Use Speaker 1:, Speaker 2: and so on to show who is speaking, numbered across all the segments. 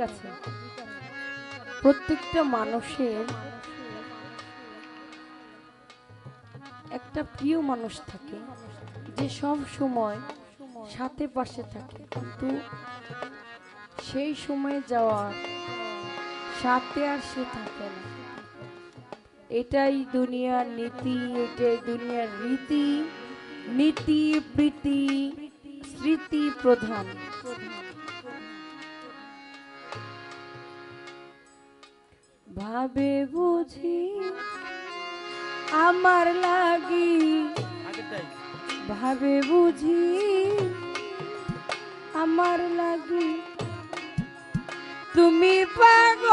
Speaker 1: আছে। প্রত্যেকটা মানুষের একটা প্রিয় মানুষ থাকে যে সব সময় সাথে পাশে থাকে, কিন্তু সেই সময় যাওয়ার সাথে আর সে থাকে না। এটাই দুনিয়ার নীতি, এটাই দুনিয়ার রীতি, নীতি প্রীতি স্মৃতি প্রধান। ভাবে বুঝি আমার লাগি, ভাবে বুঝি আমার লাগি তুমি পাগল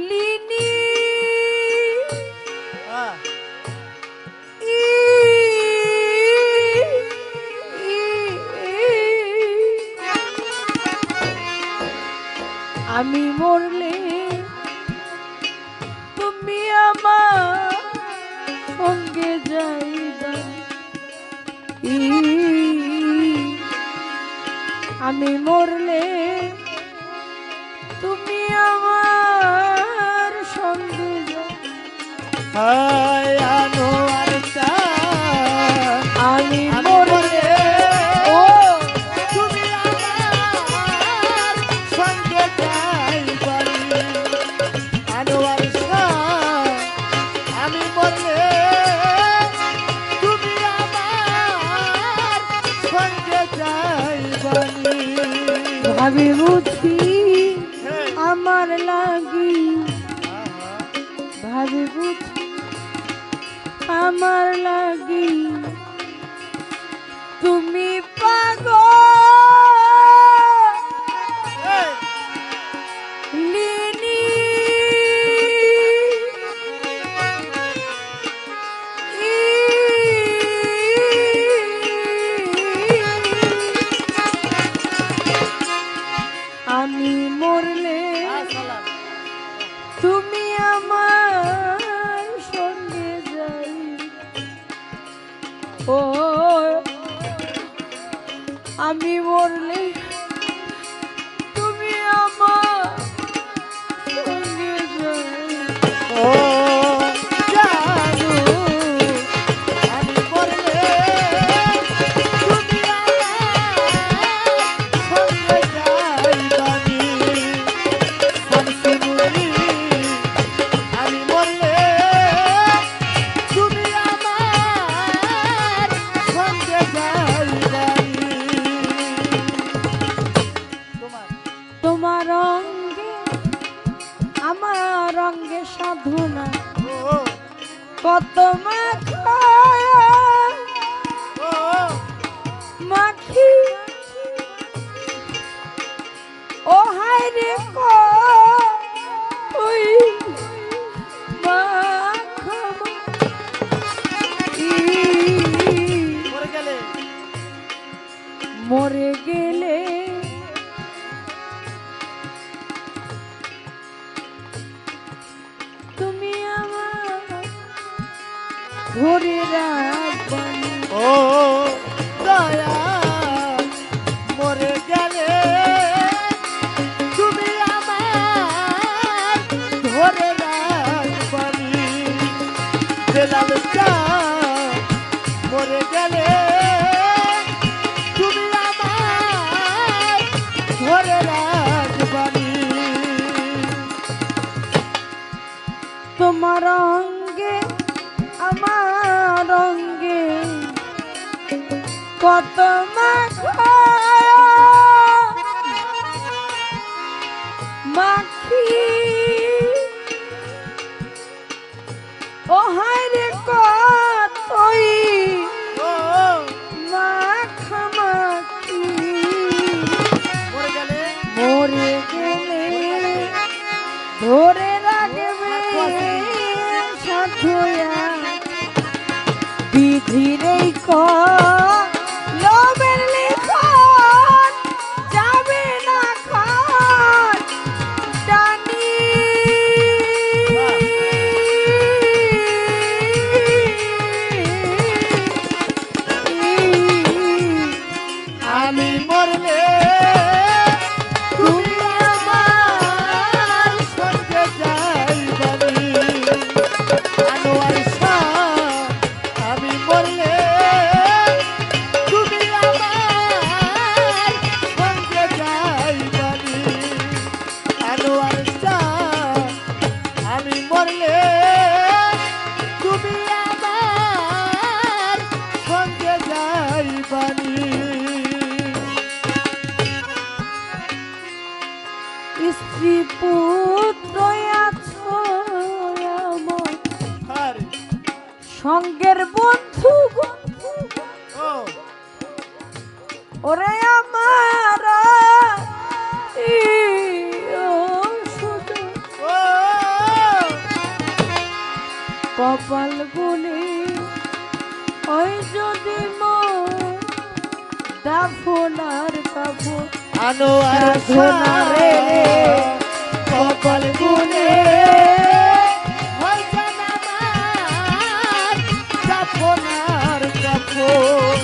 Speaker 1: লিনি আমি মরলে তুমি আমার সঙ্গে যাইবা, আমি মরলে তুমি আমার সঙ্গে যাইবা। আমি মরলে ও
Speaker 2: তুমি আমার সঙ্গে যাইবা, আনোয়ার শাহ। আমি মরলে তুমি আমার সঙ্গে যাইবা।
Speaker 1: ভাবি বুঝি আমার লাগি, ভাবি বুঝি আমার লাগি তুমি পাগল লিনি আমি মরলে তুমি আমার সঙ্গে যাই। ও আমি মরলে তুমি আমার সঙ্গে যাই।
Speaker 2: ও জানু, আমি মরলে তুমি আমার সঙ্গে যাইবা। শামসুনুরি, আমি মরলে তুমি আমার সঙ্গে যাইবা।
Speaker 1: তোমার অঙ্গে আমার অঙ্গে সাধনা কত মাখি ও হায় রে ওই মরে গেলে তুমি আমার ধরে রাখবা।
Speaker 2: ও দয়া, মরে গেলে তুমি আমার ধরে রাখবা। বেলাল শাহ, মরে গেলে তুমি আমার ধরে রাখবা।
Speaker 1: তোমার অঙ্গে আমার অঙ্গে কত মাখি ও হায় রে কতই মাখামাখি মরে গেলে ধরে রাখবে সাথুয়া বিধির এই কলমের লিখন যাবে না খান জানি। স্ত্রী পুত্র আছো আমার
Speaker 2: আরে
Speaker 1: সঙ্গের বন্ধু গো।
Speaker 2: ও
Speaker 1: ওরে আমার
Speaker 2: ও
Speaker 1: কপাল গুলি ওই যদি দাফনার কাপড়
Speaker 2: আনো আর
Speaker 1: সোনারে রে
Speaker 2: কপাল গুনে হয় জানামার কাপনার কাপড়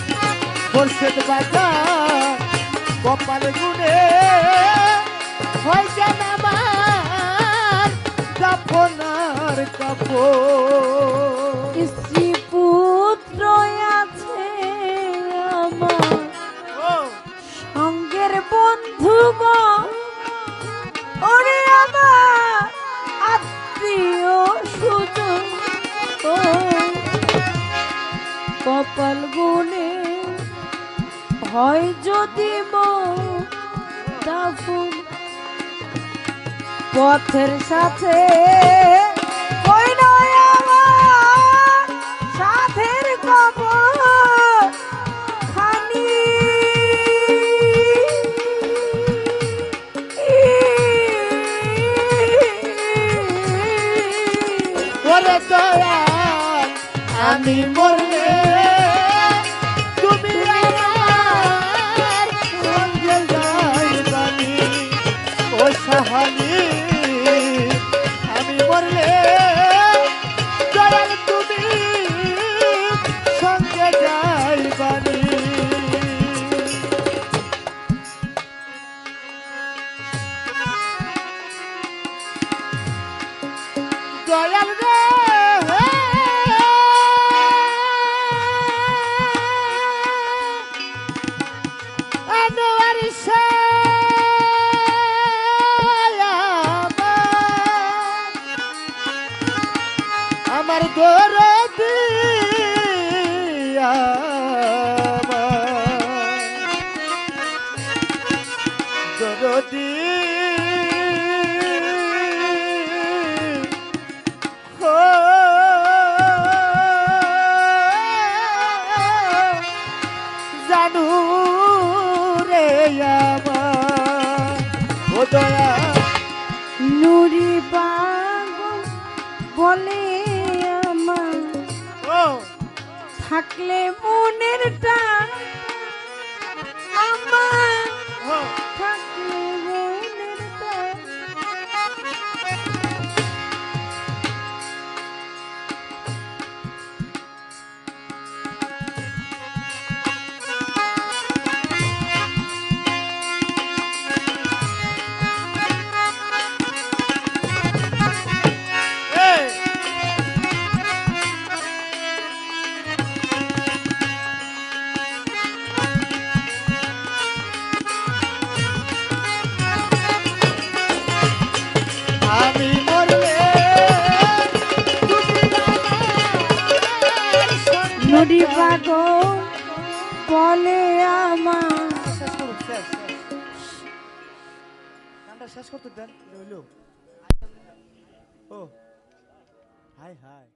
Speaker 2: বর্ষের বাজার কপাল গুনে হয় জানামার কাপনার কাপড়
Speaker 1: স্ত্রী পুত্র আছে আমার
Speaker 2: ও
Speaker 1: সঙ্গের বন্ধু গো। ওরে আমার আত্মীয় সুজন কপাল গুনে হয় যদি দাফন পথের সাথে কই নয় আমার সাথের কবর খানি
Speaker 2: ওরে দয়াল আমি মরলে তুমি আমার সঙ্গে যাইবানি ও সাহানি আমি মরলে দয়াল তুমি সঙ্গে যাইবানি দয়াল রে আনোয়ার আমার দরদি দরদি জানু রে আমার ও দয়া
Speaker 1: নুরি পাগল বলে আমার
Speaker 2: ও
Speaker 1: থাকলে মনের টান আমার
Speaker 2: ও
Speaker 1: থাকলে মনের টান
Speaker 2: এই আমি মরলে তুমি আমার সঙ্গে
Speaker 1: নুরি পাগল বলে আমার
Speaker 2: শেষ করুন শেষ গানটা শেষ করতে দেন হইল ও হাই হাই